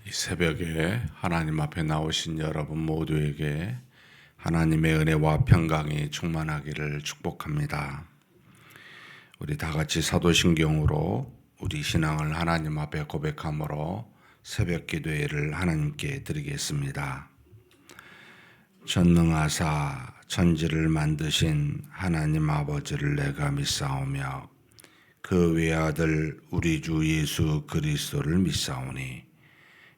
이 새벽에 하나님 앞에 나오신 여러분 모두에게 하나님의 은혜와 평강이 충만하기를 축복합니다. 우리 다 같이 사도신경으로 우리 신앙을 하나님 앞에 고백함으로 새벽 기도회를 하나님께 드리겠습니다. 전능하사 천지를 만드신 하나님 아버지를 내가 믿사오며 그 외아들 우리 주 예수 그리스도를 믿사오니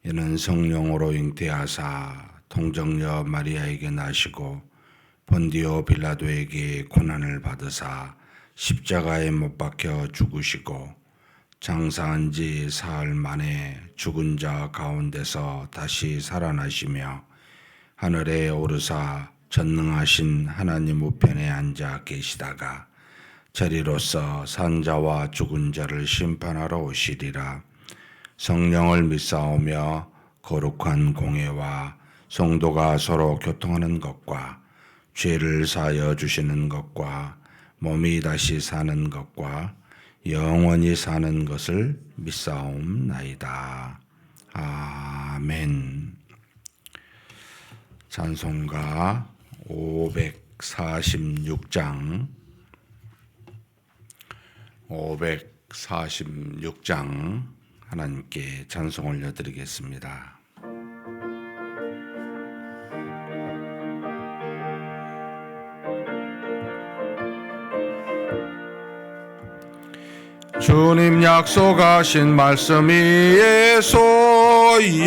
이는 성령으로 잉태하사 통정녀 마리아에게 나시고 본디오 빌라도에게 고난을 받으사 십자가에 못 박혀 죽으시고 장사한 지 사흘 만에 죽은 자 가운데서 다시 살아나시며 하늘에 오르사 전능하신 하나님 우편에 앉아 계시다가 저리로서 산자와 죽은 자를 심판하러 오시리라. 성령을 믿사오며 거룩한 공회와 성도가 서로 교통하는 것과 죄를 사하여 주시는 것과 몸이 다시 사는 것과 영원히 사는 것을 믿사옵나이다. 아멘. 찬송가 546장 하나님께 찬송 올려드리겠습니다. 주님 약속하신 말씀 위에서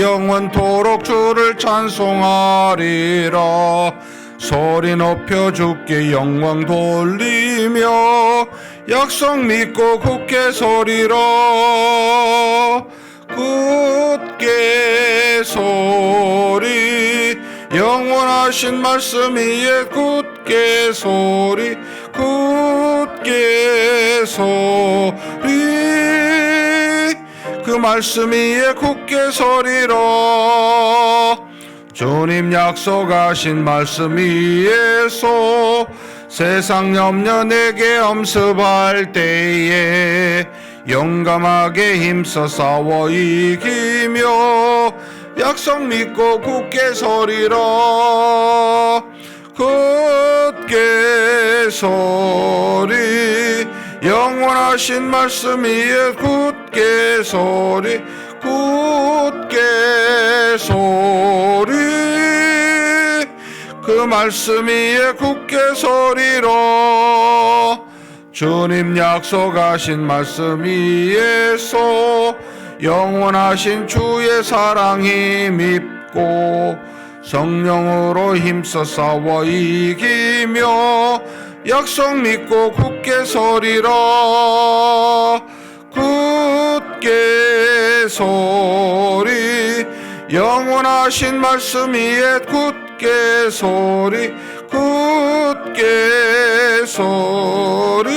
영원토록 주를 찬송하리라. 소리 높여 주께 영광 돌리며 약속 믿고 굳게 서리라. 굳게 서리 영원하신 말씀 위에 굳게 서리 굳게 서리 그 말씀 위에 굳게 서리라. 주님 약속하신 말씀 위에서 세상 염려 내게 엄습할 때에 용감하게 힘써 싸워 이기며 약속 믿고 굳게 서리라. 굳게 서리 영원하신 말씀 위에 굳게 서리 굳게 서리 그 말씀 위에 굳게 서리라. 주님 약속하신 말씀 위에서 영원하신 주의 사랑 힘입고 성령으로 힘써 싸워 이기며 약속 믿고 굳게 서리라. 굳게 서리 영원하신 말씀 위에 굳게 서리 굳게 서리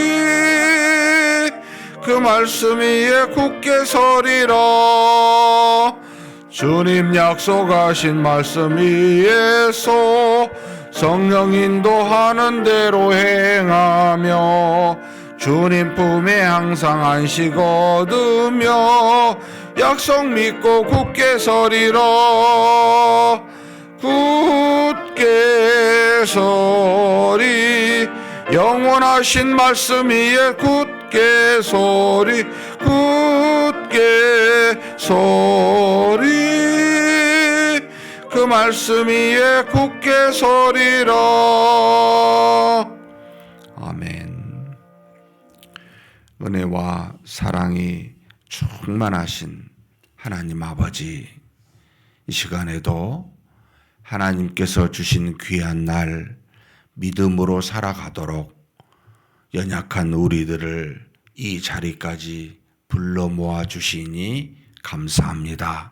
그 말씀 위에 굳게 서리라. 주님 약속하신 말씀 위에서 성령 인도하는 대로 행하며 주님 품에 항상 안식 얻으며 약속 믿고 굳게 서리라. 굳게 서리 영원하신 말씀 위에 굳게 서리 굳게 서리 그 말씀 위에 굳게 서리라. 아멘. 은혜와 사랑이 충만하신 하나님 아버지, 이 시간에도 하나님께서 주신 귀한 날 믿음으로 살아가도록 연약한 우리들을 이 자리까지 불러 모아 주시니 감사합니다.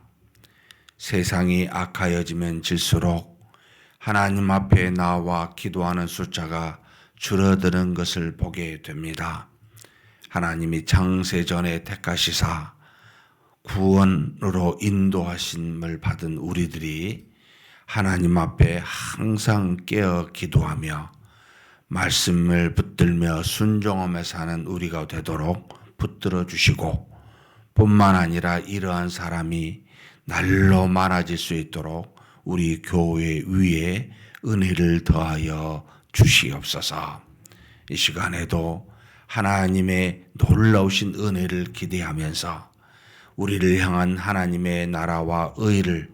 세상이 악하여지면 질수록 하나님 앞에 나와 기도하는 숫자가 줄어드는 것을 보게 됩니다. 하나님이 창세전에 택하시사 구원으로 인도하심을 받은 우리들이 하나님 앞에 항상 깨어 기도하며 말씀을 붙들며 순종하며 사는 우리가 되도록 붙들어 주시고 뿐만 아니라 이러한 사람이 날로 많아질 수 있도록 우리 교회 위에 은혜를 더하여 주시옵소서. 이 시간에도 하나님의 놀라우신 은혜를 기대하면서 우리를 향한 하나님의 나라와 의를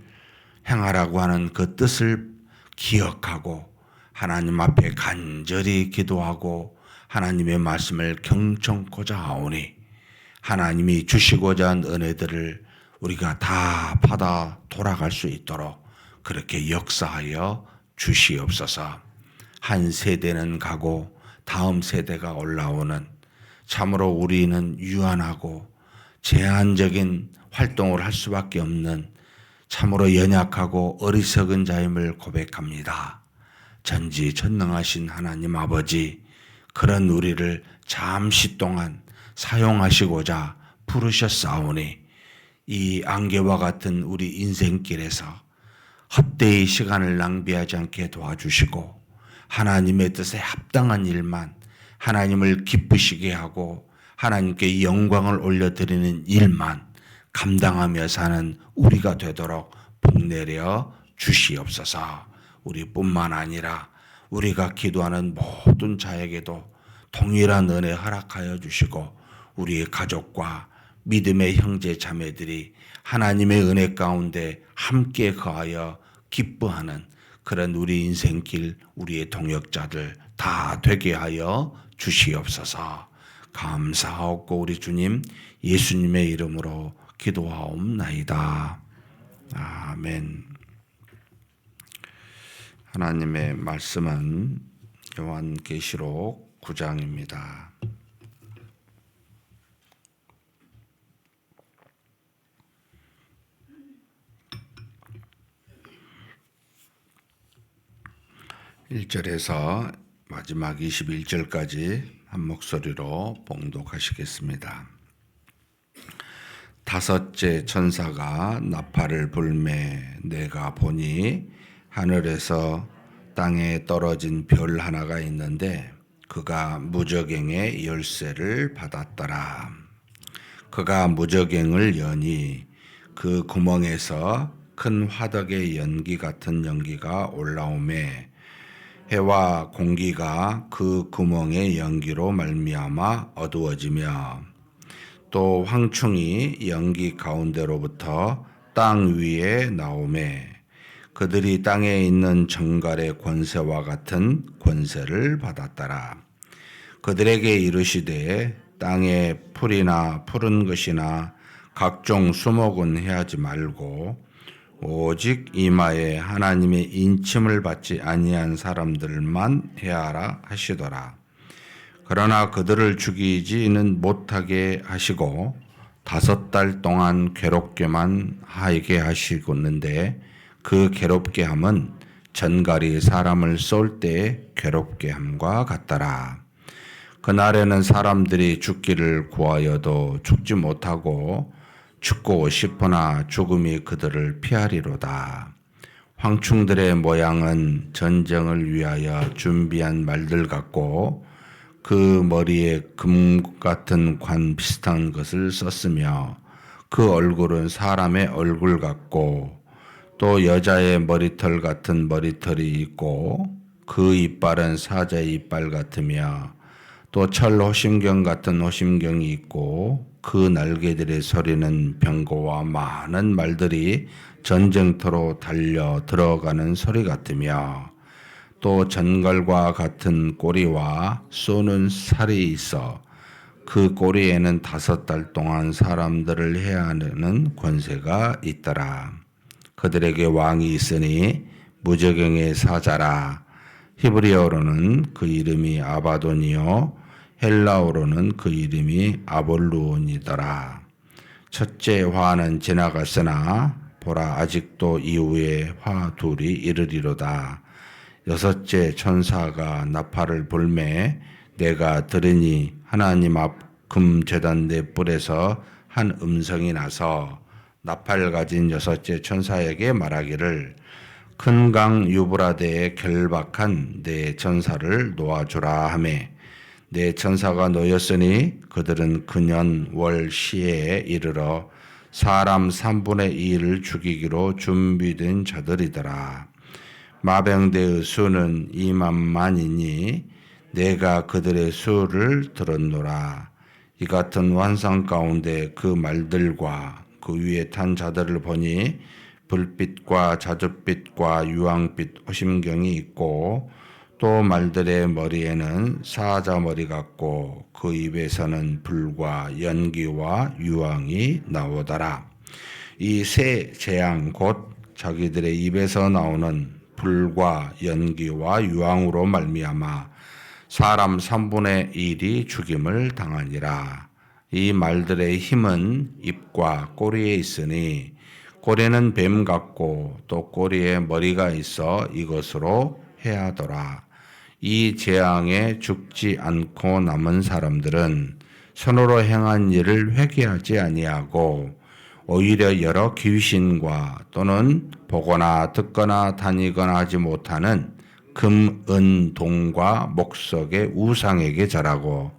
행하라고 하는 그 뜻을 기억하고 하나님 앞에 간절히 기도하고 하나님의 말씀을 경청코자 하오니 하나님이 주시고자 한 은혜들을 우리가 다 받아 돌아갈 수 있도록 그렇게 역사하여 주시옵소서. 한 세대는 가고 다음 세대가 올라오는 참으로 우리는 유한하고 제한적인 활동을 할 수밖에 없는 참으로 연약하고 어리석은 자임을 고백합니다. 전지전능하신 하나님 아버지, 그런 우리를 잠시 동안 사용하시고자 부르셨사오니 이 안개와 같은 우리 인생길에서 헛되이 시간을 낭비하지 않게 도와주시고 하나님의 뜻에 합당한 일만 하나님을 기쁘시게 하고 하나님께 영광을 올려드리는 일만 감당하며 사는 우리가 되도록 복내려 주시옵소서. 우리뿐만 아니라 우리가 기도하는 모든 자에게도 동일한 은혜 허락하여 주시고 우리의 가족과 믿음의 형제 자매들이 하나님의 은혜 가운데 함께 거하여 기뻐하는 그런 우리 인생길 우리의 동역자들 다 되게 하여 주시옵소서. 감사하옵고 우리 주님 예수님의 이름으로 기도하옵나이다. 아멘. 하나님의 말씀은 요한계시록 9장입니다. (1절에서) 마지막 21절까지 한 목소리로 봉독하시겠습니다. 다섯째 천사가 나팔을 불매 내가 보니 하늘에서 땅에 떨어진 별 하나가 있는데 그가 무저갱의 열쇠를 받았더라. 그가 무저갱을 여니 그 구멍에서 큰 화덕의 연기 같은 연기가 올라오매 해와 공기가 그 구멍의 연기로 말미암아 어두워지며 또 황충이 연기 가운데로부터 땅 위에 나오매 그들이 땅에 있는 정갈의 권세와 같은 권세를 받았더라. 그들에게 이르시되 땅에 풀이나 푸른 것이나 각종 수목은 해하지 말고 오직 이마에 하나님의 인침을 받지 아니한 사람들만 해하라 하시더라. 그러나 그들을 죽이지는 못하게 하시고 5달 동안 괴롭게만 하게 하시겠는데 그 괴롭게 함은 전갈이 사람을 쏠 때 괴롭게 함과 같더라. 그날에는 사람들이 죽기를 구하여도 죽지 못하고 죽고 싶으나 죽음이 그들을 피하리로다. 황충들의 모양은 전쟁을 위하여 준비한 말들 같고 그 머리에 금 같은 관 비슷한 것을 썼으며 그 얼굴은 사람의 얼굴 같고 또 여자의 머리털 같은 머리털이 있고 그 이빨은 사자의 이빨 같으며 또 철 호심경 같은 호심경이 있고 그 날개들의 소리는 병거와 많은 말들이 전쟁터로 달려 들어가는 소리 같으며 또 전갈과 같은 꼬리와 쏘는 살이 있어 그 꼬리에는 5달 동안 사람들을 해하는 권세가 있더라. 그들에게 왕이 있으니 무저갱의 사자라. 히브리어로는 그 이름이 아바돈이요 헬라어로는 그 이름이 아볼루온이더라. 첫째 화는 지나갔으나 보라 아직도 이후에 화 둘이 이르리로다. 6째 천사가 나팔을 불매 내가 들으니 하나님 앞 금 제단 네 뿔에서 한 음성이 나서 나팔 가진 6째 천사에게 말하기를 큰 강 유브라데에 결박한 네 천사를 놓아주라 하매 네 천사가 놓였으니 그들은 근년 월 시해에 이르러 사람 3분의 2를 죽이기로 준비된 자들이더라. 마병대의 수는 2만만이니 내가 그들의 수를 들었노라. 이 같은 환상 가운데 그 말들과 그 위에 탄 자들을 보니 불빛과 자줏빛과 유황빛 호심경이 있고 또 말들의 머리에는 사자머리 같고 그 입에서는 불과 연기와 유황이 나오더라. 이 세 재앙 곧 자기들의 입에서 나오는 불과 연기와 유황으로 말미암아 사람 3분의 1이 죽임을 당하니라. 이 말들의 힘은 입과 꼬리에 있으니 꼬리는 뱀 같고 또 꼬리에 머리가 있어 이것으로 해하더라. 이 재앙에 죽지 않고 남은 사람들은 손으로 행한 일을 회개하지 아니하고 오히려 여러 귀신과 또는 보거나 듣거나 다니거나 하지 못하는 금, 은, 동과 목석의 우상에게 절하고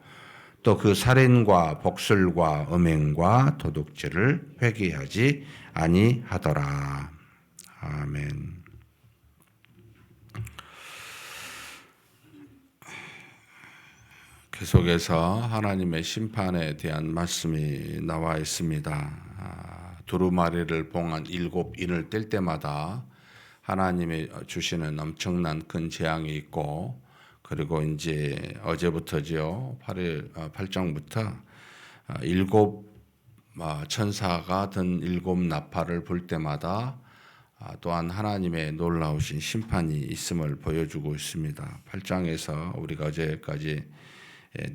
또 그 살인과 복술과 음행과 도둑질을 회개하지 아니하더라. 아멘. 계속해서 하나님의 심판에 대한 말씀이 나와 있습니다. 두루마리를 봉한 7인을 뗄 때마다 하나님이 주시는 엄청난 큰 재앙이 있고, 그리고 이제 어제부터죠. 8장부터 7 천사가 든 7 나팔을 불 때마다 또한 하나님의 놀라우신 심판이 있음을 보여주고 있습니다. 8장에서 우리가 어제까지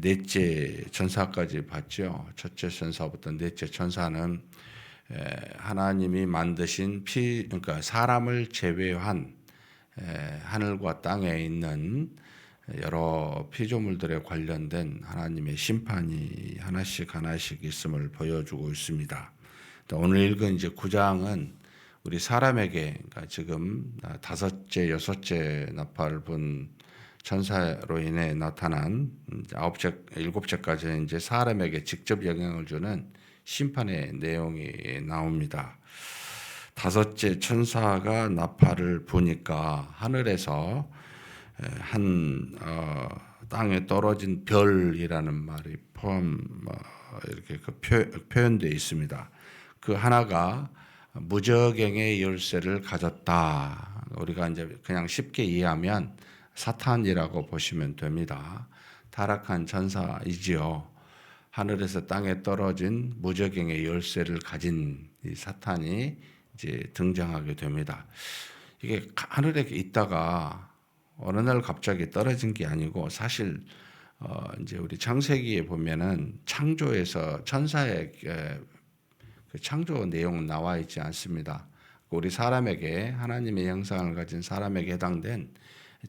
넷째 천사까지 봤죠. 첫째 천사부터 넷째 천사는 하나님이 만드신 그러니까 사람을 제외한 하늘과 땅에 있는 여러 피조물들에 관련된 하나님의 심판이 하나씩 있음을 보여주고 있습니다. 오늘 읽은 이제 9장은 우리 사람에게, 그러니까 지금 5째, 6째 나팔을 분 천사로 인해 나타난 9째, 7째까지 이제 사람에게 직접 영향을 주는 심판의 내용이 나옵니다. 5째 천사가 나팔을 부니까 하늘에서 땅에 떨어진 별이라는 말이 이렇게 표현되어 있습니다. 그 하나가 무저갱의 열쇠를 가졌다. 우리가 이제 그냥 쉽게 이해하면 사탄이라고 보시면 됩니다. 타락한 천사이지요. 하늘에서 땅에 떨어진 무저갱의 열쇠를 가진 이 사탄이 이제 등장하게 됩니다. 이게 하늘에 있다가 어느 날 갑자기 떨어진 게 아니고, 사실 이제 우리 창세기에 보면은 창조에서 천사의 그 창조 내용은 나와 있지 않습니다. 우리 사람에게, 하나님의 형상을 가진 사람에게 해당된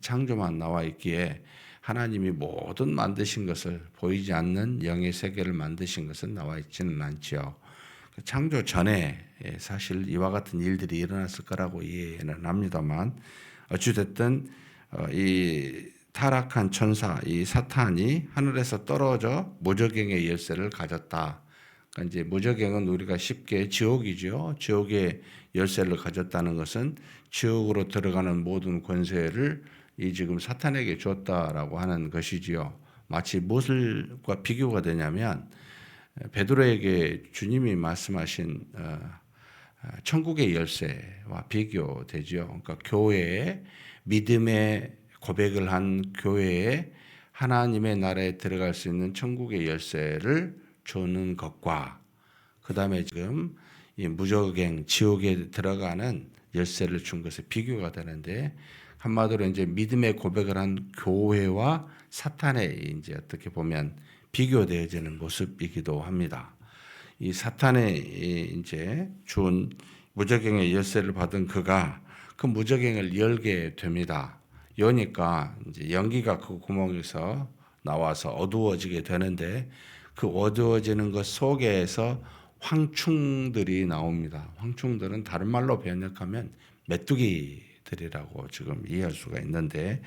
창조만 나와 있기에 하나님이 모든 만드신 것을, 보이지 않는 영의 세계를 만드신 것은 나와 있지는 않지요. 창조 전에 사실 이와 같은 일들이 일어났을 거라고 이해는 합니다만, 어찌됐든 이 타락한 천사, 이 사탄이 하늘에서 떨어져 무저갱의 열쇠를 가졌다. 그러니까 이제 무저갱은 우리가 쉽게 지옥이죠. 지옥의 열쇠를 가졌다는 것은 지옥으로 들어가는 모든 권세를 이 지금 사탄에게 줬다라고 하는 것이지요. 마치 무엇과 비교가 되냐면, 베드로에게 주님이 말씀하신 천국의 열쇠와 비교되죠. 그러니까 교회에, 믿음의 고백을 한 교회에 하나님의 나라에 들어갈 수 있는 천국의 열쇠를 주는 것과, 그 다음에 지금 이 무저갱 지옥에 들어가는 열쇠를 준 것에 비교가 되는데, 한마디로 이제 믿음의 고백을 한 교회와 사탄의 이제 어떻게 보면 비교되어지는 모습이기도 합니다. 이 사탄의 이제 준 무저갱의 열쇠를 받은 그가 그 무저갱을 열게 됩니다. 여니까 이제 연기가 그 구멍에서 나와서 어두워지게 되는데, 그 어두워지는 것 속에서 황충들이 나옵니다. 황충들은 다른 말로 번역하면 메뚜기들이라고 지금 이해할 수가 있는데,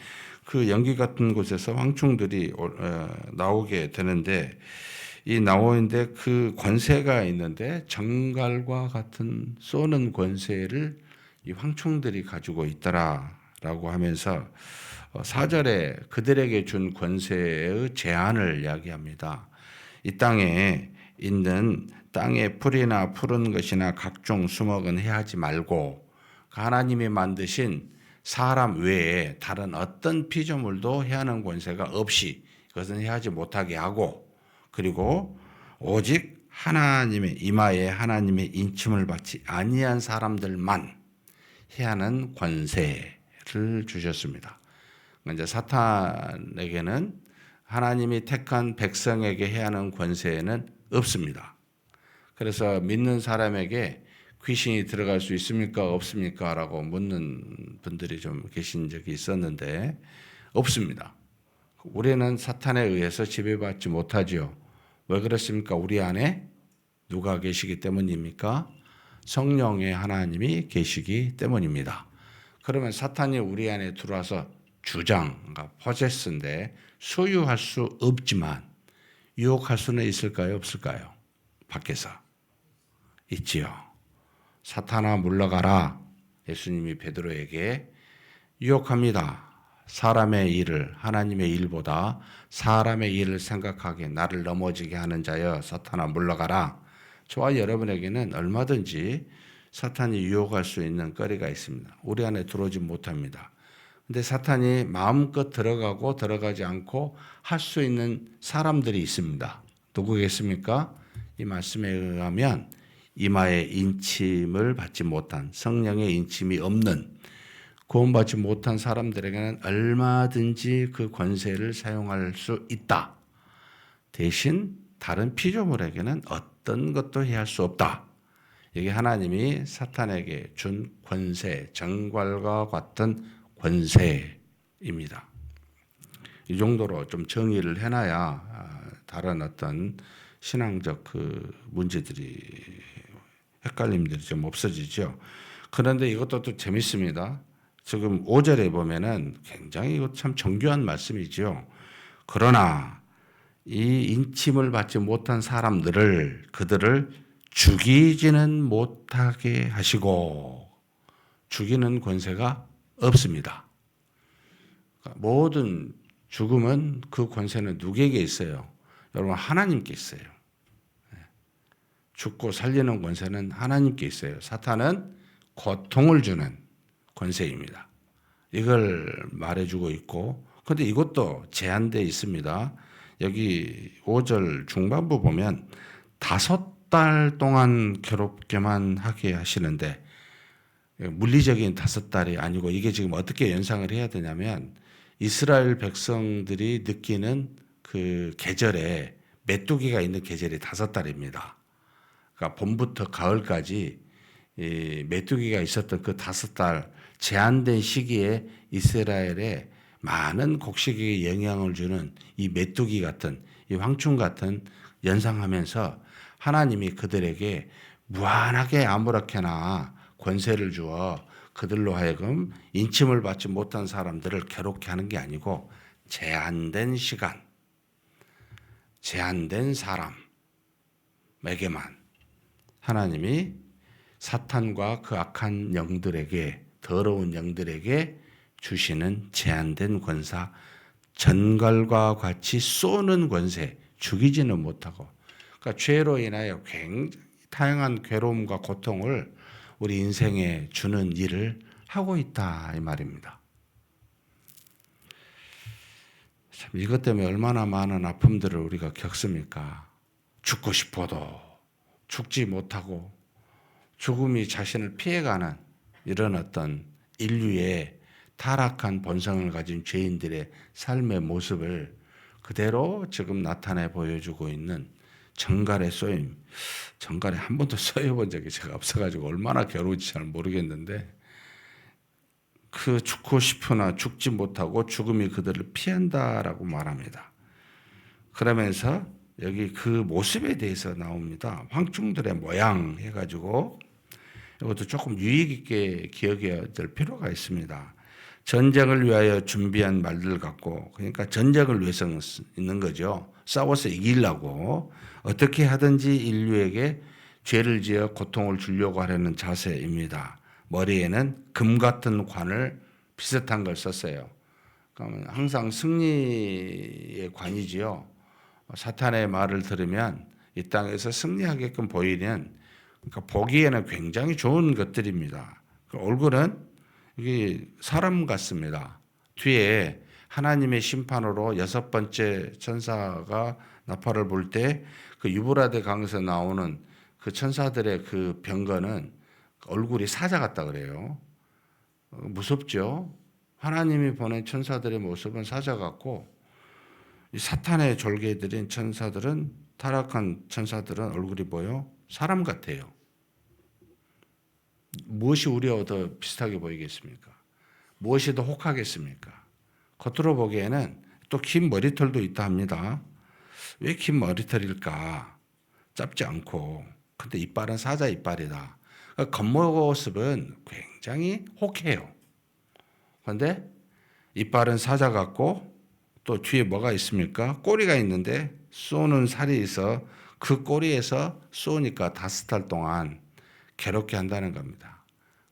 그 연기 같은 곳에서 황충들이 나오게 되는데, 이 나오는데 그 권세가 있는데 정갈과 같은 쏘는 권세를 이 황충들이 가지고 있더라라고 하면서 4절에 그들에게 준 권세의 제한을 이야기합니다. 이 땅에 있는 땅의 풀이나 푸른 것이나 각종 수목은 해하지 말고 하나님이 만드신 사람 외에 다른 어떤 피조물도 해하는 권세가 없이 그것은 해하지 못하게 하고, 그리고 오직 하나님의 이마에 하나님의 인침을 받지 아니한 사람들만 해하는 권세를 주셨습니다. 이제 사탄에게는 하나님이 택한 백성에게 해하는 권세는 없습니다. 그래서 믿는 사람에게 귀신이 들어갈 수 있습니까? 없습니까? 라고 묻는 분들이 좀 계신 적이 있었는데 없습니다. 우리는 사탄에 의해서 지배받지 못하죠. 왜 그렇습니까? 우리 안에 누가 계시기 때문입니까? 성령의 하나님이 계시기 때문입니다. 그러면 사탄이 우리 안에 들어와서 주장, 그러니까 포제스인데 소유할 수 없지만 유혹할 수는 있을까요? 없을까요? 밖에서 있지요. 사탄아 물러가라. 예수님이 베드로에게 유혹합니다. 사람의 일을 하나님의 일보다 사람의 일을 생각하게 나를 넘어지게 하는 자여 사탄아 물러가라. 저와 여러분에게는 얼마든지 사탄이 유혹할 수 있는 거리가 있습니다. 우리 안에 들어오지 못합니다. 근데 사탄이 마음껏 들어가고 들어가지 않고 할 수 있는 사람들이 있습니다. 누구겠습니까? 이 말씀에 의하면 이마에 인침을 받지 못한, 성령의 인침이 없는, 구원받지 못한 사람들에게는 얼마든지 그 권세를 사용할 수 있다. 대신 다른 피조물에게는 어떤 것도 해할 수 없다. 이게 하나님이 사탄에게 준 권세, 정갈과 같은 권세입니다. 이 정도로 좀 정의를 해놔야 다른 어떤 신앙적 그 문제들이, 헷갈림들이 좀 없어지죠. 그런데 이것도 또 재밌습니다. 지금 5절에 보면은 굉장히 이거 참 정교한 말씀이죠. 그러나 이 인침을 받지 못한 사람들을, 그들을 죽이지는 못하게 하시고, 죽이는 권세가 없습니다. 모든 죽음은 그 권세는 누구에게 있어요? 여러분, 하나님께 있어요. 죽고 살리는 권세는 하나님께 있어요. 사탄은 고통을 주는 권세입니다. 이걸 말해주고 있고, 그런데 이것도 제한되어 있습니다. 여기 5절 중반부 보면 5달 동안 괴롭게만 하게 하시는데, 물리적인 5달이 아니고 이게 지금 어떻게 연상을 해야 되냐면 이스라엘 백성들이 느끼는 그 계절에 메뚜기가 있는 계절이 5달입니다. 그러니까 봄부터 가을까지 이 메뚜기가 있었던 그 5달 제한된 시기에 이스라엘에 많은 곡식에 영향을 주는 이 메뚜기 같은, 이 황충 같은 연상하면서 하나님이 그들에게 무한하게 아무렇게나 권세를 주어 그들로 하여금 인침을 받지 못한 사람들을 괴롭게 하는 게 아니고 제한된 시간, 제한된 사람에게만 하나님이 사탄과 그 악한 영들에게, 더러운 영들에게 주시는 제한된 권사, 전갈과 같이 쏘는 권세, 죽이지는 못하고, 그러니까 죄로 인하여 굉장히 다양한 괴로움과 고통을 우리 인생에 주는 일을 하고 있다, 이 말입니다. 참 이것 때문에 얼마나 많은 아픔들을 우리가 겪습니까? 죽고 싶어도 죽지 못하고 죽음이 자신을 피해가는 이런 어떤 인류의 타락한 본성을 가진 죄인들의 삶의 모습을 그대로 지금 나타내 보여주고 있는 정갈의 쏘임. 정갈에 한 번도 쏘여본 적이 제가 없어가지고 얼마나 괴로운지 잘 모르겠는데, 그 죽고 싶으나 죽지 못하고 죽음이 그들을 피한다라고 말합니다. 그러면서 여기 그 모습에 대해서 나옵니다. 황충들의 모양 해가지고 이것도 조금 유익 있게 기억해야 될 필요가 있습니다. 전쟁을 위하여 준비한 말들 같고, 그러니까 전쟁을 위해서 있는 거죠. 싸워서 이기려고 어떻게 하든지 인류에게 죄를 지어 고통을 주려고 하려는 자세입니다. 머리에는 금 같은 관을 비슷한 걸 썼어요. 그러면 항상 승리의 관이지요. 사탄의 말을 들으면 이 땅에서 승리하게끔 보이는, 그러니까 보기에는 굉장히 좋은 것들입니다. 얼굴은 이게 사람 같습니다. 뒤에 하나님의 심판으로 6번째 천사가 나팔을 불 때 그 유브라데 강에서 나오는 그 천사들의 그 병거는 얼굴이 사자 같다 그래요. 무섭죠? 하나님이 보낸 천사들의 모습은 사자 같고, 이 사탄의 졸개들인 천사들은, 타락한 천사들은 얼굴이 뭐요? 사람 같아요. 무엇이 우리와 더 비슷하게 보이겠습니까? 무엇이 더 혹하겠습니까? 겉으로 보기에는 또 긴 머리털도 있다 합니다. 왜 긴 머리털일까? 짧지 않고, 근데 이빨은 사자 이빨이다. 그러니까 겉모습은 굉장히 혹해요. 그런데 이빨은 사자 같고, 또 뒤에 뭐가 있습니까? 꼬리가 있는데 쏘는 살이 있어 그 꼬리에서 쏘니까 5달 동안 괴롭게 한다는 겁니다.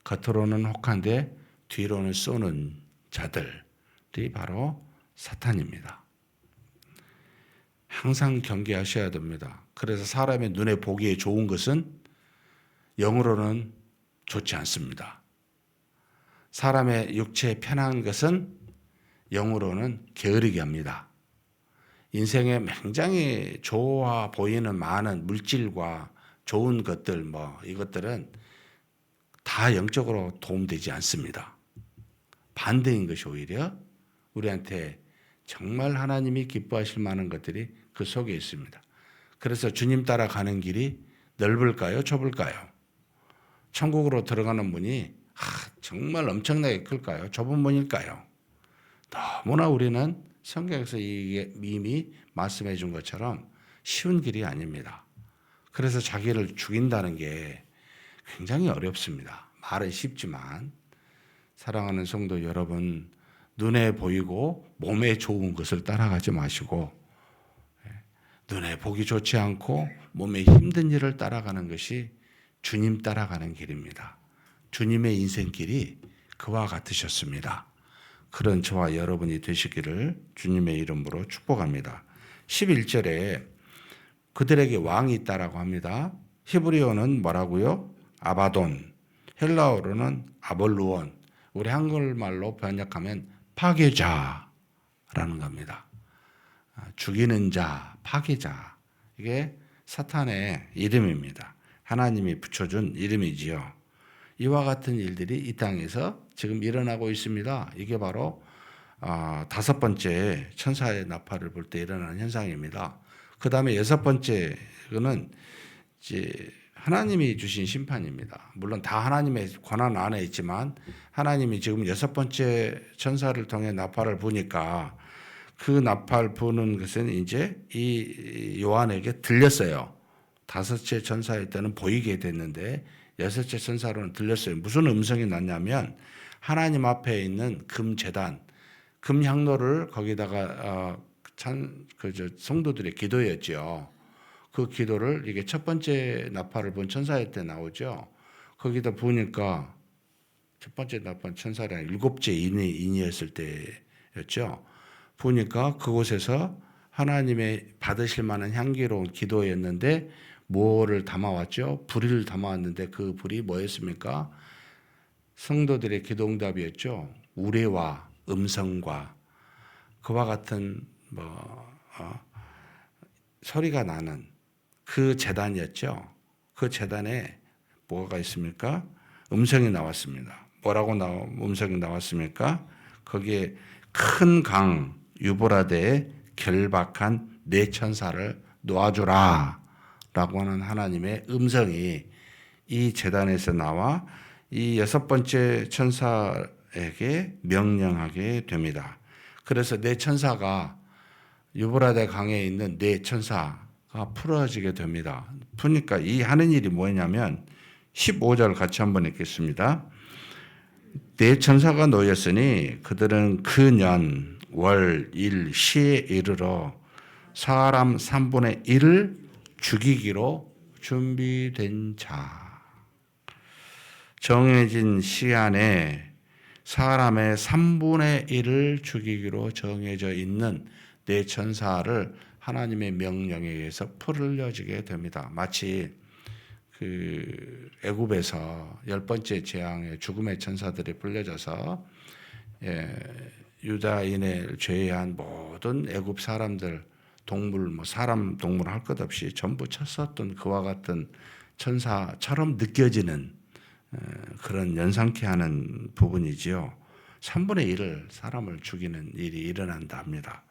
겉으로는 혹한데 뒤로는 쏘는 자들이 바로 사탄입니다. 항상 경계하셔야 됩니다. 그래서 사람의 눈에 보기에 좋은 것은 영으로는 좋지 않습니다. 사람의 육체에 편한 것은 영으로는 게으르게 합니다. 인생에 굉장히 좋아 보이는 많은 물질과 좋은 것들, 이것들은 다 영적으로 도움되지 않습니다. 반대인 것이 오히려 우리한테 정말 하나님이 기뻐하실 만한 것들이 그 속에 있습니다. 그래서 주님 따라가는 길이 넓을까요? 좁을까요? 천국으로 들어가는 문이 정말 엄청나게 클까요? 좁은 문일까요? 너무나 우리는 성경에서 이미 말씀해 준 것처럼 쉬운 길이 아닙니다. 그래서 자기를 죽인다는 게 굉장히 어렵습니다. 말은 쉽지만, 사랑하는 성도 여러분, 눈에 보이고 몸에 좋은 것을 따라가지 마시고, 눈에 보기 좋지 않고 몸에 힘든 일을 따라가는 것이 주님 따라가는 길입니다. 주님의 인생길이 그와 같으셨습니다. 그런 저와 여러분이 되시기를 주님의 이름으로 축복합니다. 11절에 그들에게 왕이 있다라고 합니다. 히브리어는 뭐라고요? 아바돈, 헬라어로는 아볼루온, 우리 한글말로 번역하면 파괴자라는 겁니다. 죽이는 자, 파괴자. 이게 사탄의 이름입니다. 하나님이 붙여준 이름이지요. 이와 같은 일들이 이 땅에서 지금 일어나고 있습니다. 이게 바로 5번째 천사의 나팔을 불 때 일어나는 현상입니다. 그 다음에 6번째는 이제 하나님이 주신 심판입니다. 물론 다 하나님의 권한 안에 있지만, 하나님이 지금 6번째 천사를 통해 나팔을 부니까 그 나팔 부는 것은 이제 이 요한에게 들렸어요. 5째 천사일 때는 보이게 됐는데 6째 천사로는 들렸어요. 무슨 음성이 났냐면, 하나님 앞에 있는 금제단, 금향로를 거기다가 성도들의 기도였죠. 그 기도를, 이게 첫 번째 나팔을 본 천사일 때 나오죠. 거기다 보니까 첫 번째 나팔 천사가 7째 인이었을 때였죠. 보니까 그곳에서 하나님의 받으실 만한 향기로운 기도였는데 뭐를 담아왔죠? 불을 담아왔는데 그 불이 뭐였습니까? 성도들의 기도응답이었죠. 우레와 음성과 그와 같은 소리가 나는 그 제단이었죠. 그 제단에 뭐가 있습니까? 음성이 나왔습니다. 뭐라고 음성이 나왔습니까? 거기에 큰 강 유브라데에 결박한 4천사를 놓아주라 라고 하는 하나님의 음성이 이 제단에서 나와 이 6번째 천사에게 명령하게 됩니다. 그래서 4천사가 유브라데 강에 있는 4천사가 풀어지게 됩니다. 푸니까 이 하는 일이 뭐냐면 15절 같이 한번 읽겠습니다. 4천사가 놓였으니 그들은 그 년, 월, 일, 시에 이르러 사람 3분의 1을 죽이기로 준비된 자. 정해진 시간에 사람의 3분의 1을 죽이기로 정해져 있는 네 천사를 하나님의 명령에 의해서 풀려지게 됩니다. 마치 그 애굽에서 10번째 재앙의 죽음의 천사들이 풀려져서 유다인을 제외한 모든 애굽 사람들, 동물, 사람, 동물 할 것 없이 전부 쳤었던 그와 같은 천사처럼 느껴지는 그런 연상케 하는 부분이지요. 3분의 1을 사람을 죽이는 일이 일어난다 합니다.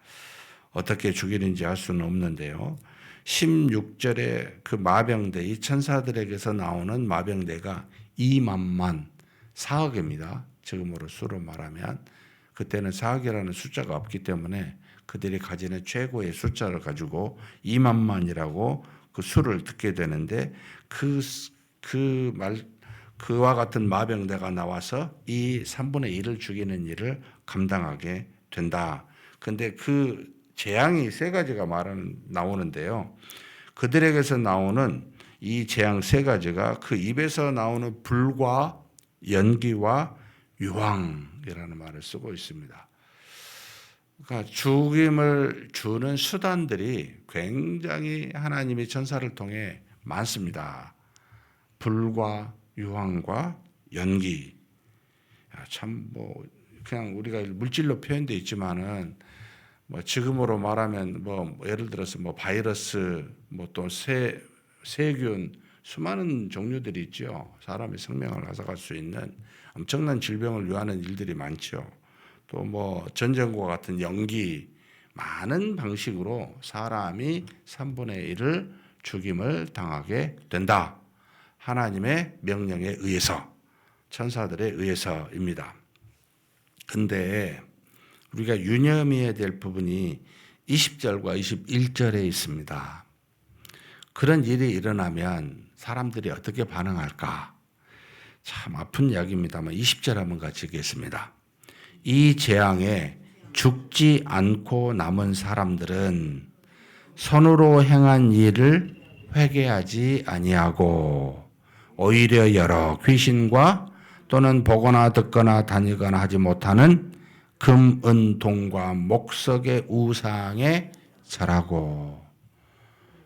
어떻게 죽이는지 알 수는 없는데요. 16절에 그 마병대, 이 천사들에게서 나오는 마병대가 2만만 4억입니다. 지금으로 수로 말하면 그때는 4억이라는 숫자가 없기 때문에 그들이 가지는 최고의 숫자를 가지고 2만만이라고 그 수를 듣게 되는데 그와 같은 마병대가 나와서 이 3분의 1을 죽이는 일을 감당하게 된다. 근데 그 재앙이 세 가지가 나오는데요. 그들에게서 나오는 이 재앙 세 가지가 그 입에서 나오는 불과 연기와 유황이라는 말을 쓰고 있습니다. 그러니까 죽임을 주는 수단들이 굉장히 하나님의 천사를 통해 많습니다. 불과 유황과 연기. 참 그냥 우리가 물질로 표현되어 있지만은 지금으로 말하면 예를 들어서 바이러스, 또 세균, 수많은 종류들이 있죠. 사람의 생명을 앗아갈 수 있는 엄청난 질병을 유하는 일들이 많죠. 또 전쟁과 같은 연기, 많은 방식으로 사람이 3분의 1을 죽임을 당하게 된다. 하나님의 명령에 의해서, 천사들에 의해서입니다. 근데 우리가 유념해야 될 부분이 20절과 21절에 있습니다. 그런 일이 일어나면 사람들이 어떻게 반응할까? 참 아픈 이야기입니다만 20절 한번 같이 읽겠습니다. 이 재앙에 죽지 않고 남은 사람들은 손으로 행한 일을 회개하지 아니하고 오히려 여러 귀신과 또는 보거나 듣거나 다니거나 하지 못하는 금, 은, 동과 목석의 우상에 절하고.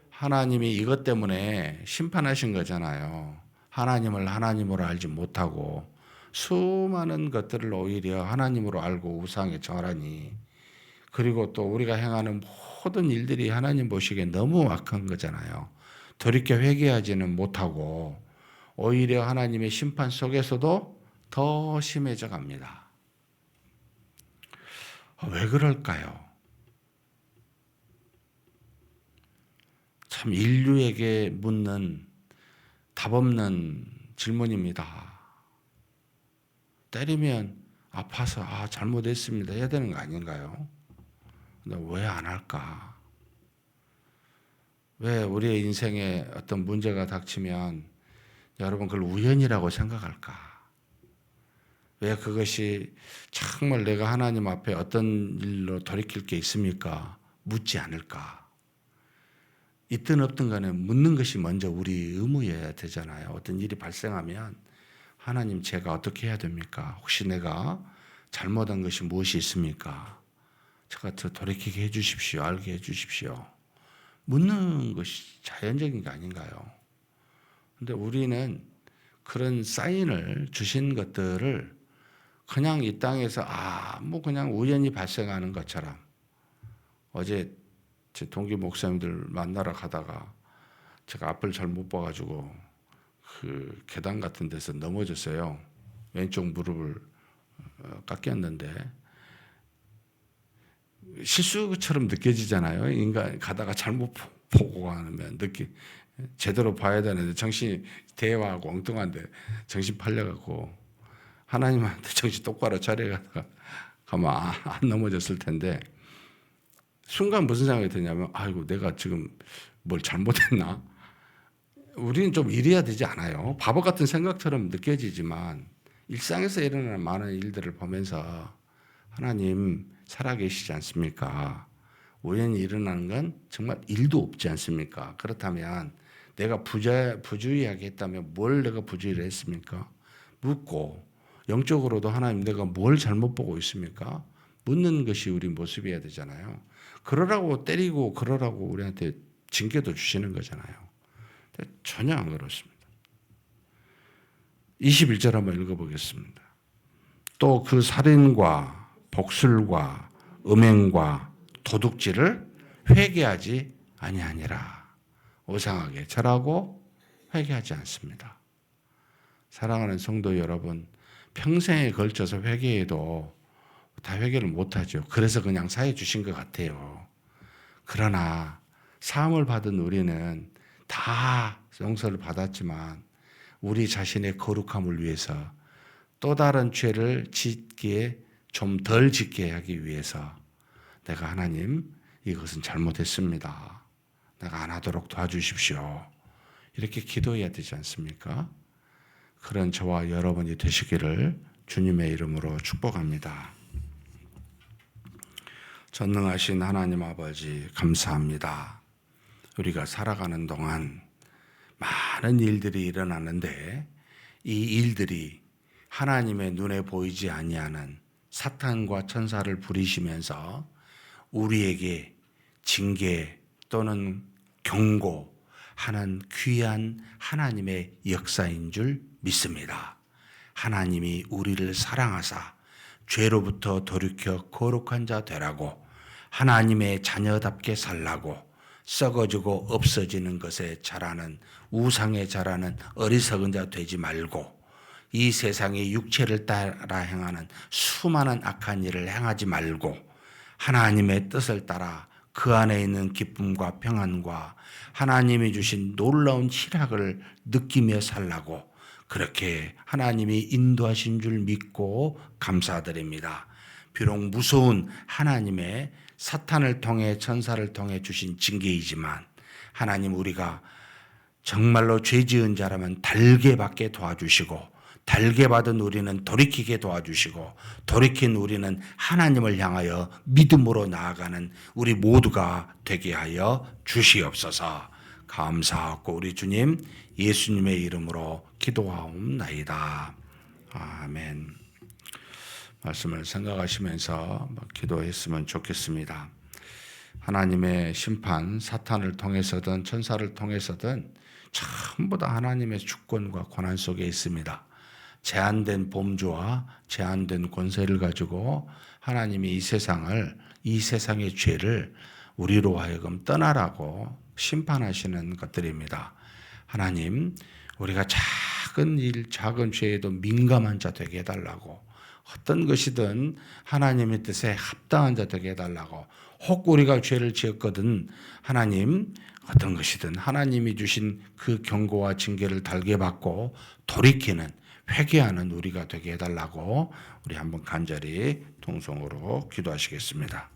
하나님이 이것 때문에 심판하신 거잖아요. 하나님을 하나님으로 알지 못하고 수많은 것들을 오히려 하나님으로 알고 우상에 절하니, 그리고 또 우리가 행하는 모든 일들이 하나님 보시기에 너무 악한 거잖아요. 돌이켜 회개하지는 못하고 오히려 하나님의 심판 속에서도 더 심해져 갑니다. 왜 그럴까요? 참 인류에게 묻는 답 없는 질문입니다. 때리면 아파서 잘못했습니다 해야 되는 거 아닌가요? 근데 왜 안 할까? 왜 우리의 인생에 어떤 문제가 닥치면 여러분 그걸 우연이라고 생각할까? 왜 그것이 정말 내가 하나님 앞에 어떤 일로 돌이킬 게 있습니까? 묻지 않을까? 있든 없든 간에 묻는 것이 먼저 우리 의무여야 되잖아요. 어떤 일이 발생하면 하나님 제가 어떻게 해야 됩니까? 혹시 내가 잘못한 것이 무엇이 있습니까? 제가 더 돌이키게 해 주십시오. 알게 해 주십시오. 묻는 것이 자연적인 게 아닌가요? 그런데 우리는 그런 사인을 주신 것들을 그냥 이 땅에서 그냥 우연히 발생하는 것처럼, 어제 제 동기 목사님들 만나러 가다가 제가 앞을 잘 못 봐가지고 그 계단 같은 데서 넘어졌어요. 왼쪽 무릎을 깎였는데 실수처럼 느껴지잖아요. 인간 가다가 잘못 보고 가면 제대로 봐야 되는데 정신이 대화하고 엉뚱한데 정신 팔려갖고 하나님한테 정신 똑바로 차려가다가 가면 안 넘어졌을 텐데, 순간 무슨 생각이 드냐면 아이고 내가 지금 뭘 잘못했나? 우리는 좀 이래야 되지 않아요? 바보 같은 생각처럼 느껴지지만 일상에서 일어나는 많은 일들을 보면서 하나님 살아계시지 않습니까? 우연히 일어나는 건 정말 일도 없지 않습니까? 그렇다면 내가 부주의하게 했다면 뭘 내가 부주의를 했습니까? 묻고 영적으로도 하나님 내가 뭘 잘못 보고 있습니까? 묻는 것이 우리 모습이어야 되잖아요. 그러라고 때리고 그러라고 우리한테 징계도 주시는 거잖아요. 전혀 안 그렇습니다. 21절 한번 읽어보겠습니다. 또 그 살인과 복술과 음행과 도둑질을 회개하지 아니하니라. 오상하게 절하고 회개하지 않습니다. 사랑하는 성도 여러분, 평생에 걸쳐서 회개해도 다 회개를 못하죠. 그래서 그냥 사해 주신 것 같아요. 그러나 사함을 받은 우리는 다 용서를 받았지만 우리 자신의 거룩함을 위해서 또 다른 죄를 짓기에 좀 덜 짓게 하기 위해서 내가 하나님 이것은 잘못했습니다. 내가 안 하도록 도와주십시오. 이렇게 기도해야 되지 않습니까? 그런 저와 여러분이 되시기를 주님의 이름으로 축복합니다. 전능하신 하나님 아버지 감사합니다. 우리가 살아가는 동안 많은 일들이 일어나는데 이 일들이 하나님의 눈에 보이지 아니하는 사탄과 천사를 부리시면서 우리에게 징계 또는 경고하는 귀한 하나님의 역사인 줄 믿습니다. 하나님이 우리를 사랑하사 죄로부터 돌이켜 거룩한 자 되라고 하나님의 자녀답게 살라고 썩어지고 없어지는 것에 자라는 우상에 자라는 어리석은 자 되지 말고 이 세상의 육체를 따라 행하는 수많은 악한 일을 행하지 말고 하나님의 뜻을 따라 그 안에 있는 기쁨과 평안과 하나님이 주신 놀라운 희락을 느끼며 살라고 그렇게 하나님이 인도하신 줄 믿고 감사드립니다. 비록 무서운 하나님의 사탄을 통해 천사를 통해 주신 징계이지만 하나님 우리가 정말로 죄 지은 자라면 달게 받게 도와주시고 달게 받은 우리는 돌이키게 도와주시고 돌이킨 우리는 하나님을 향하여 믿음으로 나아가는 우리 모두가 되게 하여 주시옵소서. 감사하고 우리 주님 예수님의 이름으로 기도하옵나이다. 아멘. 말씀을 생각하시면서 기도했으면 좋겠습니다. 하나님의 심판, 사탄을 통해서든 천사를 통해서든 전부 다 하나님의 주권과 권한 속에 있습니다. 제한된 범주와 제한된 권세를 가지고 하나님이 이 세상의 죄를 우리로 하여금 떠나라고 심판하시는 것들입니다. 하나님, 우리가 작은 일, 작은 죄에도 민감한 자 되게 해달라고 어떤 것이든 하나님의 뜻에 합당한 자 되게 해달라고 혹 우리가 죄를 지었거든 하나님 어떤 것이든 하나님이 주신 그 경고와 징계를 달게 받고 돌이키는 회개하는 우리가 되게 해달라고 우리 한번 간절히 통성으로 기도하시겠습니다.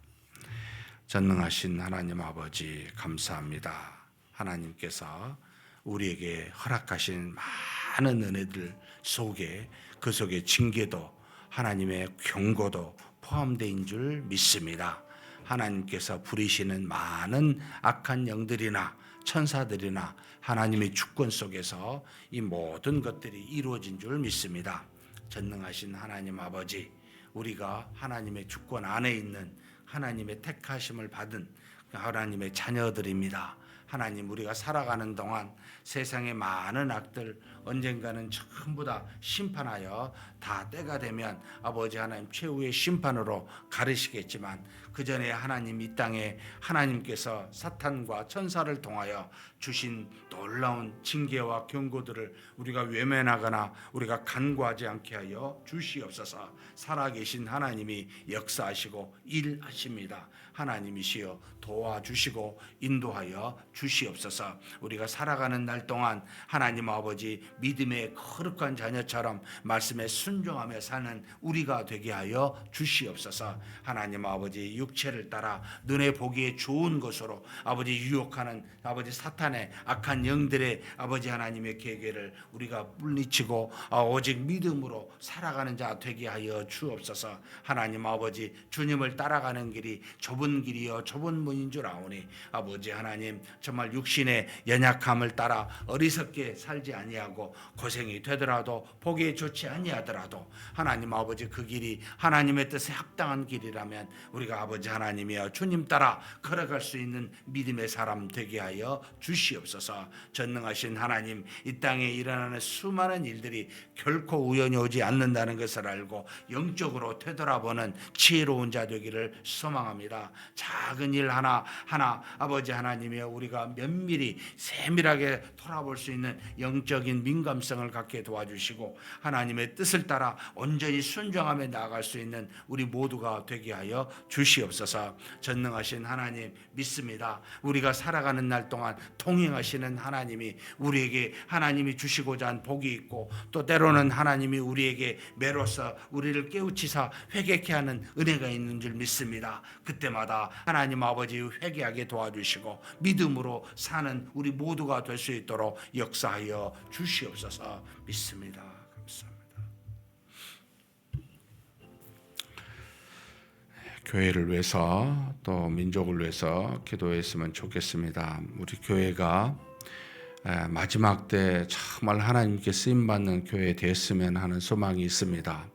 전능하신 하나님 아버지 감사합니다. 하나님께서 우리에게 허락하신 많은 은혜들 속에 그 속에 징계도 하나님의 경고도 포함되어 있는 줄 믿습니다. 하나님께서 부리시는 많은 악한 영들이나 천사들이나 하나님의 주권 속에서 이 모든 것들이 이루어진 줄 믿습니다. 전능하신 하나님 아버지, 우리가 하나님의 주권 안에 있는 하나님의 택하심을 받은 하나님의 자녀들입니다. 하나님, 우리가 살아가는 동안 세상의 많은 악들 언젠가는 전부 다 심판하여 다 때가 되면 아버지 하나님 최후의 심판으로 가르시겠지만 그 전에 하나님 이 땅에 하나님께서 사탄과 천사를 통하여 주신 놀라운 징계와 경고들을 우리가 외면하거나 우리가 간과하지 않게 하여 주시옵소서. 살아계신 하나님이 역사하시고 일하십니다. 하나님이시여 도와주시고 인도하여 주시옵소서. 우리가 살아가는 날 동안 하나님 아버지 믿음의 거룩한 자녀처럼 말씀에 순종하며 사는 우리가 되게 하여 주시옵소서. 하나님 아버지 육체를 따라 눈에 보기에 좋은 것으로 아버지 유혹하는 아버지 사탄의 악한 영들의 아버지 하나님의 계획을 우리가 물리치고 오직 믿음으로 살아가는 자 되게 하여 주옵소서. 하나님 아버지 주님을 따라가는 길이 좁은 길이요 좁은 문인 줄 아오니 아버지 하나님 정말 육신의 연약함을 따라 어리석게 살지 아니하고 고생이 되더라도 보기에 좋지 아니하더라도 하나님 아버지 그 길이 하나님의 뜻에 합당한 길이라면 우리가 아버지 하나님이여 주님 따라 걸어갈 수 있는 믿음의 사람 되게 하여 주시옵소서. 전능하신 하나님 이 땅에 일어나는 수많은 일들이 결코 우연히 오지 않는다는 것을 알고 영적으로 되돌아보는 지혜로운 자 되기를 소망합니다. 작은 일 하나하나 아버지 하나님이여 우리가 면밀히 세밀하게 돌아볼 수 있는 영적인 민감성을 갖게 도와주시고 하나님의 뜻을 따라 온전히 순종하며 나아갈 수 있는 우리 모두가 되게 하여 주시옵소서. 전능하신 하나님 믿습니다. 우리가 살아가는 날 동안 통행하시는 하나님이 우리에게 하나님이 주시고자 한 복이 있고 또 때로는 하나님이 우리에게 매로서 우리를 깨우치사 회개케 하는 은혜가 있는 줄 믿습니다. 그때마다 하나님 아버지 회개하게 도와주시고 믿음으로 사는 우리 모두가 될 수 있도록 역사하여 주시옵소서. 믿습니다. 감사합니다. 교회를 위해서 또 민족을 위해서 기도했으면 좋겠습니다. 우리 교회가 마지막 때 정말 하나님께 쓰임받는 교회 됐으면 하는 소망이 있습니다.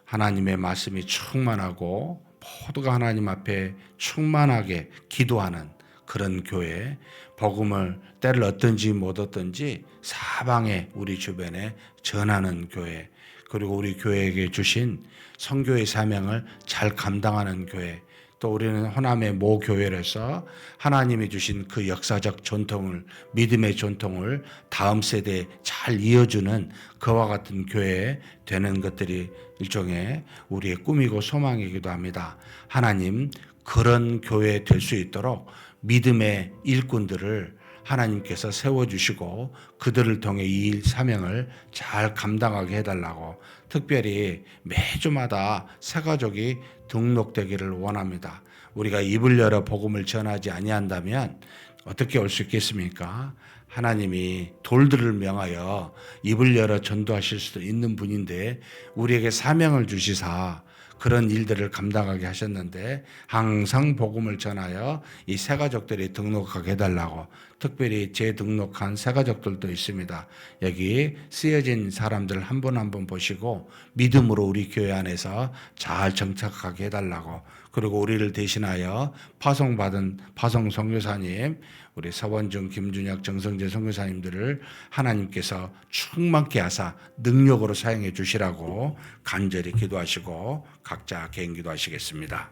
하나님의 말씀이 충만하고 모두가 하나님 앞에 충만하게 기도하는 그런 교회, 복음을 때를 얻든지 못 얻든지 사방에 우리 주변에 전하는 교회, 그리고 우리 교회에게 주신 선교의 사명을 잘 감당하는 교회, 또 우리는 호남의 모 교회로서 하나님이 주신 그 역사적 전통을, 믿음의 전통을 다음 세대에 잘 이어주는 그와 같은 교회 되는 것들이 일종의 우리의 꿈이고 소망이기도 합니다. 하나님 그런 교회 될 수 있도록 믿음의 일꾼들을 하나님께서 세워주시고 그들을 통해 이 사명을 잘 감당하게 해달라고 특별히 매주마다 새가족이 등록되기를 원합니다. 우리가 입을 열어 복음을 전하지 아니한다면 어떻게 올 수 있겠습니까? 하나님이 돌들을 명하여 입을 열어 전도하실 수도 있는 분인데 우리에게 사명을 주시사 그런 일들을 감당하게 하셨는데 항상 복음을 전하여 이 새가족들이 등록하게 해달라고 특별히 재등록한 새가족들도 있습니다. 여기 쓰여진 사람들 한 분 한 분 보시고 믿음으로 우리 교회 안에서 잘 정착하게 해달라고, 그리고 우리를 대신하여 파송받은 파송 선교사님, 우리 서원중, 김준혁, 정성재 선교사님들을 하나님께서 충만케 하사 능력으로 사용해 주시라고 간절히 기도하시고 각자 개인 기도하시겠습니다.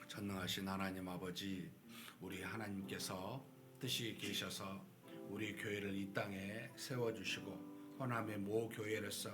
전능하신 하나님 아버지, 우리 하나님께서 뜻이 계셔서 우리 교회를 이 땅에 세워주시고 호남의 모 교회로서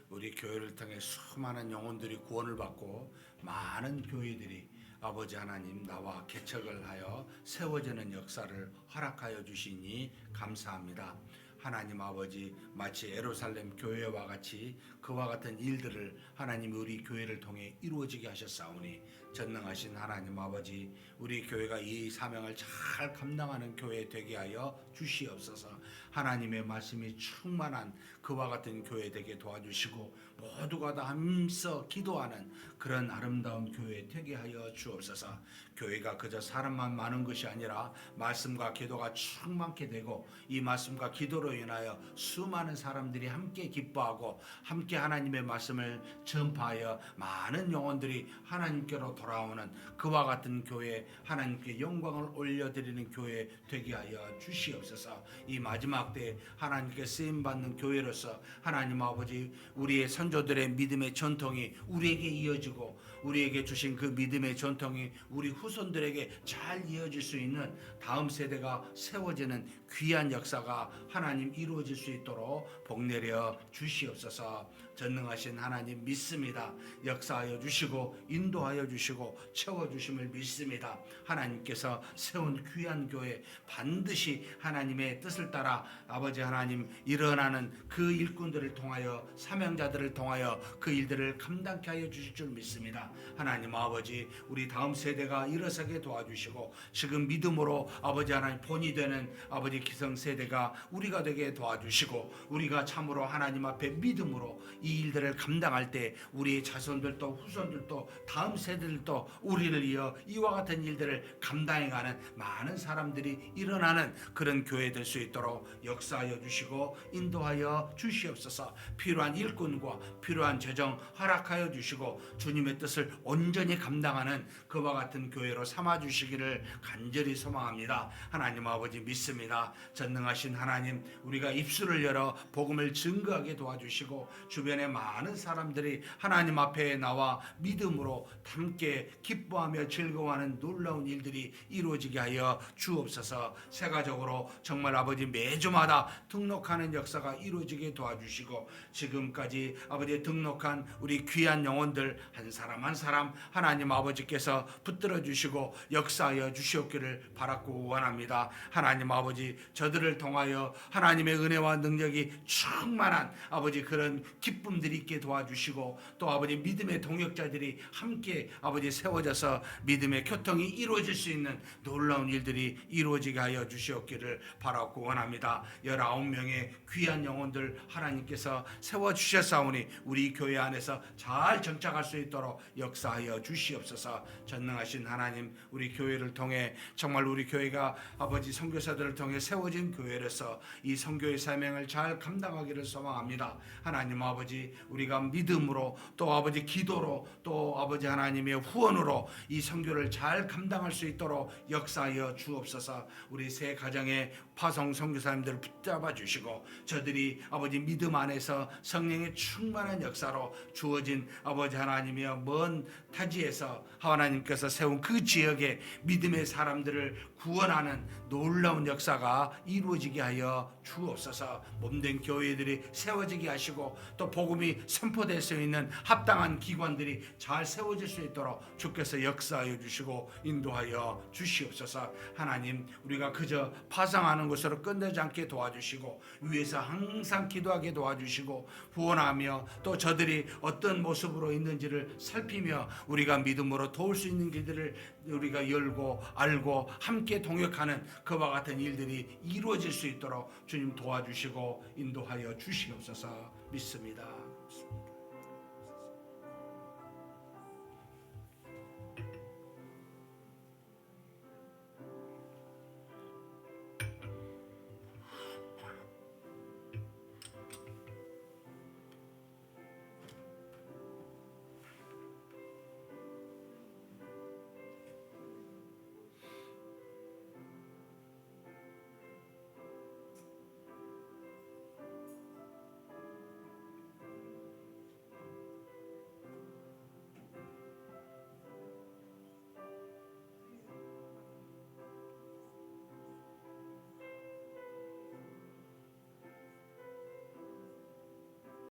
우리 교회를 통해 수많은 영혼들이 구원을 받고 많은 교회들이 아버지 하나님 나와 개척을 하여 세워지는 역사를 허락하여 주시니 감사합니다. 하나님 아버지 마치 예루살렘 교회와 같이 그와 같은 일들을 하나님이 우리 교회를 통해 이루어지게 하셨사오니 전능하신 하나님 아버지, 우리 교회가 이 사명을 잘 감당하는 교회 되게 하여 주시옵소서. 하나님의 말씀이 충만한 그와 같은 교회 되게 도와주시고 모두가 다 함써 기도하는 그런 아름다운 교회 되게 하여 주옵소서. 교회가 그저 사람만 많은 것이 아니라 말씀과 기도가 충만케 되고 이 말씀과 기도로 인하여 수많은 사람들이 함께 기뻐하고 함께 하나님의 말씀을 전파하여 많은 영혼들이 하나님께로 돌아오는 그와 같은 교회, 하나님께 영광을 올려드리는 교회 되게 하여 주시옵소서. 이 마지막 때 하나님께 쓰임받는 교회로서 하나님 아버지, 우리의 선조들의 믿음의 전통이 우리에게 이어지고 우리에게 주신 그 믿음의 전통이 우리 후손들에게 잘 이어질 수 있는 다음 세대가 세워지는 귀한 역사가 하나님 이루어질 수 있도록 복 내려 주시옵소서. 전능하신 하나님 믿습니다. 역사하여 주시고 인도하여 주시고 채워주심을 믿습니다. 하나님께서 세운 귀한 교회 반드시 하나님의 뜻을 따라 아버지 하나님 일어나는 그 일꾼들을 통하여 사명자들을 통하여 그 일들을 감당케 하여 주실 줄 믿습니다. 하나님 아버지 우리 다음 세대가 일어서게 도와주시고 지금 믿음으로 아버지 하나님 본이 되는 아버지 기성세대가 우리가 되게 도와주시고 우리가 참으로 하나님 앞에 믿음으로 이 일들을 감당할 때 우리의 자손들도 후손들도 다음 세대들도 우리를 이어 이와 같은 일들을 감당해가는 많은 사람들이 일어나는 그런 교회 될 수 있도록 역사하여 주시고 인도하여 주시옵소서. 필요한 일꾼과 필요한 재정 허락하여 주시고 주님의 뜻을 온전히 감당하는 그와 같은 교회로 삼아 주시기를 간절히 소망합니다. 하나님 아버지 믿습니다. 전능하신 하나님 우리가 입술을 열어 복음을 증거하게 도와주시고 주변에 많은 사람들이 하나님 앞에 나와 믿음으로 함께 기뻐하며 즐거워하는 놀라운 일들이 이루어지게 하여 주옵소서. 세가적으로 정말 아버지 매주마다 등록하는 역사가 이루어지게 도와주시고 지금까지 아버지 등록한 우리 귀한 영혼들 한 사람 한 사람 하나님 아버지께서 붙들어 주시고 역사하여 주시옵기를 바라고 원합니다. 하나님 아버지 저들을 통하여 하나님의 은혜와 능력이 충만한 아버지 그런 기쁨들이 있게 도와주시고 또 아버지 믿음의 동역자들이 함께 아버지 세워져서 믿음의 교통이 이루어질 수 있는 놀라운 일들이 이루어지게 하여 주시옵기를 바라고 원합니다. 19명의 귀한 영혼들 하나님께서 세워주셨사오니 우리 교회 안에서 잘 정착할 수 있도록 역사하여 주시옵소서. 전능하신 하나님 우리 교회를 통해 정말 우리 교회가 아버지 선교사들을 통해 세워진 교회로서 이 선교의 사명을 잘 감당하기를 소망합니다. 하나님 아버지 우리가 믿음으로 또 아버지 기도로 또 아버지 하나님의 후원으로 이 선교를 잘 감당할 수 있도록 역사하여 주옵소서. 우리 새 가정의 파송 선교사님들을 붙잡아 주시고 저들이 아버지 믿음 안에서 성령의 충만한 역사로 주어진 아버지 하나님이여 먼 타지에서 하나님께서 세운 그 지역의 믿음의 사람들을 구원하는 놀라운 역사가 이루어지게 하여 주옵소서. 몸된 교회들이 세워지게 하시고 또 복음이 선포될 수 있는 합당한 기관들이 잘 세워질 수 있도록 주께서 역사하여 주시고 인도하여 주시옵소서. 하나님 우리가 그저 파상하는 것으로 끝내지 않게 도와주시고 위에서 항상 기도하게 도와주시고 후원하며 또 저들이 어떤 모습으로 있는지를 살피며 우리가 믿음으로 도울 수 있는 길들을 우리가 열고 알고 함께 동역하는 그와 같은 일들이 이루어질 수 있도록 주님 도와주시고 인도하여 주시옵소서. 믿습니다.